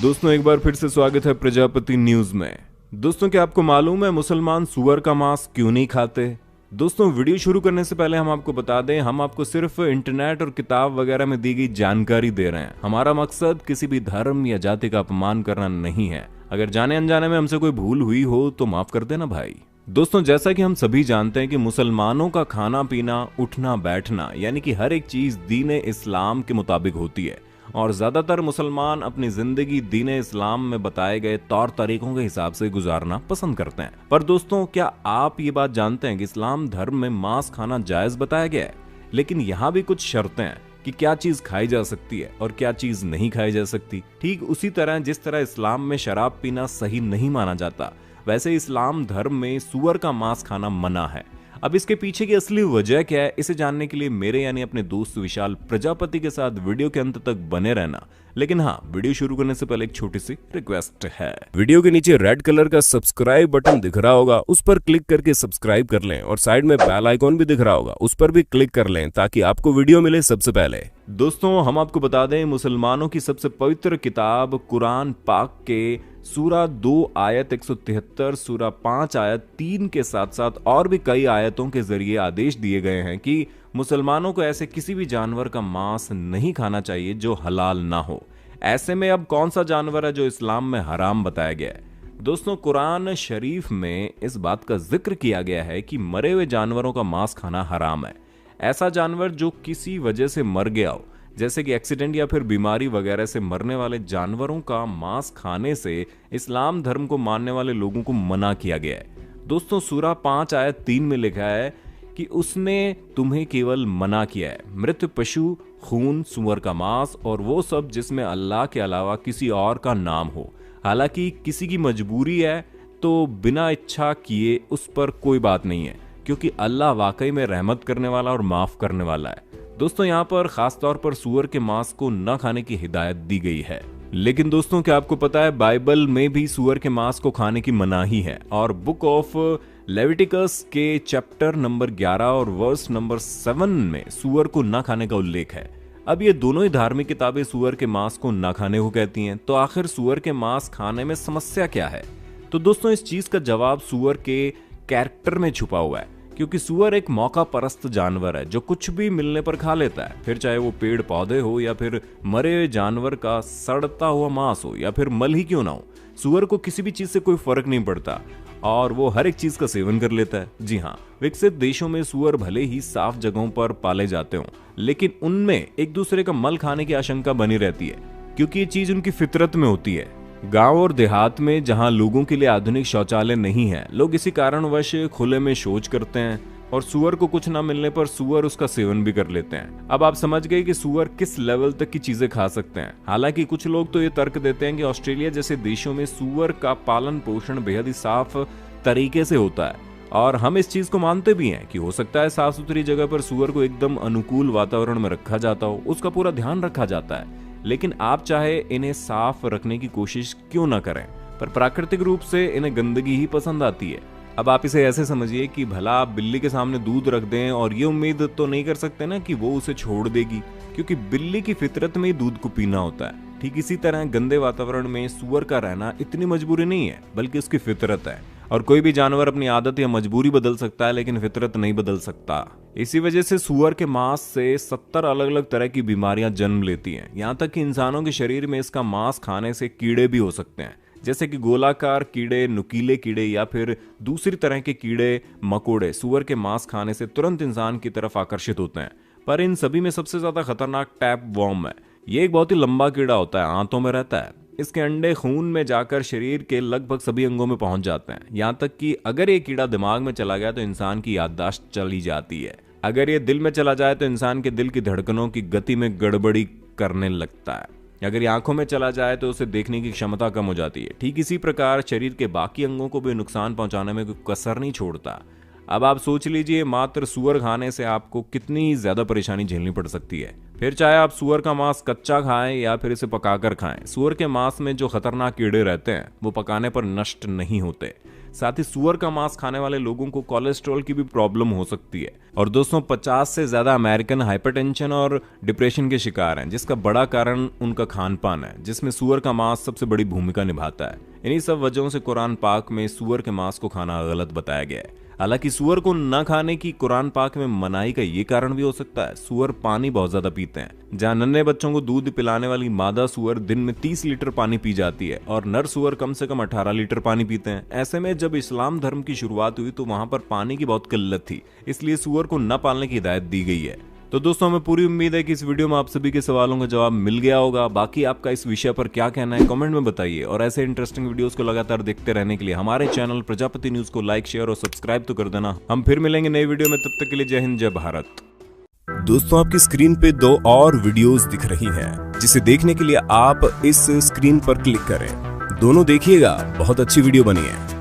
दोस्तों एक बार फिर से स्वागत है प्रजापति न्यूज में। दोस्तों क्या आपको मालूम है मुसलमान सुअर का मांस क्यों नहीं खाते? दोस्तों वीडियो शुरू करने से पहले हम आपको बता दें, हम आपको सिर्फ इंटरनेट और किताब वगैरह में दी गई जानकारी दे रहे हैं। हमारा मकसद किसी भी धर्म या जाति का अपमान करना नहीं है। अगर जाने अनजाने में हमसे कोई भूल हुई हो तो माफ कर देना भाई। दोस्तों जैसा कि हम सभी जानते हैं कि मुसलमानों का खाना पीना, उठना बैठना यानी कि हर एक चीज दीन इस्लाम के मुताबिक होती है और ज्यादातर मुसलमान अपनी जिंदगी दीन इस्लाम में बताए गए तौर तरीकों के हिसाब से गुजारना पसंद करते हैं। पर दोस्तों क्या आप ये बात जानते हैं कि इस्लाम धर्म में मांस खाना जायज बताया गया है, लेकिन यहाँ भी कुछ शर्तें हैं कि क्या चीज खाई जा सकती है और क्या चीज नहीं खाई जा सकती। ठीक उसी तरह जिस तरह इस्लाम में शराब पीना सही नहीं माना जाता, वैसे इस्लाम धर्म में सुअर का मांस खाना मना है। अब इसके पीछे की असली वजह क्या है, इसे जानने के लिए मेरे यानी अपने दोस्त विशाल प्रजापति के साथ वीडियो के अंत तक बने रहना। लेकिन हाँ, वीडियो शुरू करने से पहले एक छोटी सी रिक्वेस्ट है। वीडियो के नीचे रेड कलर का सब्सक्राइब बटन दिख रहा होगा, उस पर क्लिक करके सब्सक्राइब कर लें और साइड में बेल आइकॉन भी दिख रहा होगा, उस पर भी क्लिक कर लें ताकि आपको वीडियो मिले सबसे पहले। दोस्तों हम आपको बता दें, मुसलमानों की सबसे पवित्र किताब कुरान पाक के सूरा 2 आयत 173, सूरा 5 आयत 3 के साथ साथ और भी कई आयतों के जरिए आदेश दिए गए हैं कि मुसलमानों को ऐसे किसी भी जानवर का मांस नहीं खाना चाहिए जो हलाल ना हो। ऐसे में अब कौन सा जानवर है जो इस्लाम में हराम बताया गया है? दोस्तों कुरान शरीफ में इस बात का जिक्र किया गया है कि मरे हुए जानवरों का मांस खाना हराम है। ऐसा जानवर जो किसी वजह से मर गया हो, जैसे कि एक्सीडेंट या फिर बीमारी वगैरह से मरने वाले जानवरों का मांस खाने से इस्लाम धर्म को मानने वाले लोगों को मना किया गया है। दोस्तों सूरा 5 आयत 3 में लिखा है कि उसने तुम्हें केवल मना किया है मृत पशु, खून, सुअर का मांस और वो सब जिसमें अल्लाह के अलावा किसी और का नाम हो। हालांकि किसी की मजबूरी है तो बिना इच्छा किए उस पर कोई बात नहीं है, क्योंकि अल्लाह वाकई में रहमत करने वाला और माफ करने वाला है। दोस्तों यहाँ पर खास तौर पर सुअर के मांस को न खाने की हिदायत दी गई है। लेकिन दोस्तों क्या आपको पता है, बाइबल में भी सुअर के मांस को खाने की मनाही है और बुक ऑफ लेविटिकस के चैप्टर नंबर 11 और वर्स नंबर 7 में सुअर को न खाने का उल्लेख है। अब ये दोनों ही धार्मिक किताबें सुअर के मांस को न खाने को कहती हैं, तो आखिर सुअर के मांस खाने में समस्या क्या है? तो दोस्तों इस चीज का जवाब सुअर के कैरेक्टर में छुपा हुआ है, क्योंकि सुअर एक मौका परस्त जानवर है जो कुछ भी मिलने पर खा लेता है, फिर चाहे वो पेड़ पौधे हो या फिर मरे हुए जानवर का सड़ता हुआ मांस हो या फिर मल ही क्यों ना हो। सुअर को किसी भी चीज से कोई फर्क नहीं पड़ता और वो हर एक चीज का सेवन कर लेता है। जी हाँ, विकसित देशों में सुअर भले ही साफ जगहों पर पाले जाते हों, लेकिन उनमें एक दूसरे का मल खाने की आशंका बनी रहती है, क्योंकि ये चीज उनकी फितरत में होती है। गांव और देहात में जहां लोगों के लिए आधुनिक शौचालय नहीं है, लोग इसी कारणवश खुले में शौच करते हैं और सुअर को कुछ ना मिलने पर सुअर उसका सेवन भी कर लेते हैं। अब आप समझ गए कि सुअर किस लेवल तक की चीजें खा सकते हैं। हालांकि कुछ लोग तो ये तर्क देते हैं कि ऑस्ट्रेलिया जैसे देशों में सुअर का पालन पोषण बेहद ही साफ तरीके से होता है और हम इस चीज को मानते भी हैं कि हो सकता है साफ सुथरी जगह पर सुअर को एकदम अनुकूल वातावरण में रखा जाता हो, उसका पूरा ध्यान रखा जाता है। लेकिन आप चाहे इन्हें साफ रखने की कोशिश क्यों ना करें, पर प्राकृतिक रूप से इन्हें गंदगी ही पसंद आती है। अब आप इसे ऐसे समझिए कि भला आप बिल्ली के सामने दूध रख दें और ये उम्मीद तो नहीं कर सकते ना कि वो उसे छोड़ देगी, क्योंकि बिल्ली की फितरत में ही दूध को पीना होता है। ठीक इसी तरह गंदे वातावरण में सुअर का रहना इतनी मजबूरी नहीं है, बल्कि उसकी फितरत है। और कोई भी जानवर अपनी आदत या मजबूरी बदल सकता है, लेकिन फितरत नहीं बदल सकता। इसी वजह से सुअर के मांस से 70 अलग अलग तरह की बीमारियां जन्म लेती हैं। यहाँ तक कि इंसानों के शरीर में इसका मांस खाने से कीड़े भी हो सकते हैं, जैसे कि गोलाकार कीड़े, नुकीले कीड़े या फिर दूसरी तरह के कीड़े मकोड़े सुअर के मांस खाने से तुरंत इंसान की तरफ आकर्षित होते हैं। पर इन सभी में सबसे ज्यादा खतरनाक टैप वॉर्म है। ये एक बहुत ही लंबा कीड़ा होता है, आंतों में रहता है। इसके अंडे खून में जाकर शरीर के लगभग सभी अंगों में पहुंच जाते हैं। यहाँ तक कि अगर ये कीड़ा दिमाग में चला गया तो इंसान की याददाश्त चली जाती है। अगर ये दिल में चला जाए तो इंसान के दिल की धड़कनों की गति में गड़बड़ी करने लगता है। अगर ये आंखों में चला जाए तो उसे देखने की क्षमता कम हो जाती है। ठीक इसी प्रकार शरीर के बाकी अंगों को भी नुकसान पहुंचाने में कोई कसर नहीं छोड़ता। अब आप सोच लीजिए मात्र सूअर खाने से आपको कितनी ज्यादा परेशानी झेलनी पड़ सकती है। फिर चाहे आप सूअर का मांस कच्चा खाएं या फिर इसे पकाकर खाएं, सूअर के मांस में जो खतरनाक कीड़े रहते हैं वो पकाने पर नष्ट नहीं होते। साथ ही सूअर का मांस खाने वाले लोगों को कोलेस्ट्रॉल की भी प्रॉब्लम हो सकती है। और दोस्तों 50 से ज्यादा अमेरिकन हाइपरटेंशन और डिप्रेशन के शिकार हैं, जिसका बड़ा कारण उनका खान पान है, जिसमें सूअर का मांस सबसे बड़ी भूमिका निभाता है। इन्हीं सब वजहों से कुरान पाक में सूअर के मांस को खाना गलत बताया गया है। हालांकि सूअर को न खाने की कुरान पाक में मनाही का ये कारण भी हो सकता है, सूअर पानी बहुत ज्यादा पीते हैं। जहां नन्हे बच्चों को दूध पिलाने वाली मादा सूअर दिन में 30 लीटर पानी पी जाती है और नर सूअर कम से कम 18 लीटर पानी पीते हैं। ऐसे में जब इस्लाम धर्म की शुरुआत हुई तो वहां पर पानी की बहुत किल्लत थी, इसलिए सूअर को न पालने की हिदायत दी गई है। तो दोस्तों हमें पूरी उम्मीद है कि इस वीडियो में आप सभी के सवालों का जवाब मिल गया होगा। बाकी आपका इस विषय पर क्या कहना है कमेंट में बताइए, और ऐसे इंटरेस्टिंग वीडियोस को लगातार देखते रहने के लिए हमारे चैनल प्रजापति न्यूज को लाइक, शेयर और सब्सक्राइब तो कर देना। हम फिर मिलेंगे नई वीडियो में, तब तक के लिए जय हिंद, जय भारत। दोस्तों आपकी स्क्रीन पे 2 और वीडियोस दिख रही हैं, जिसे देखने के लिए आप इस स्क्रीन पर क्लिक करें। दोनों देखिएगा, बहुत अच्छी वीडियो बनी है।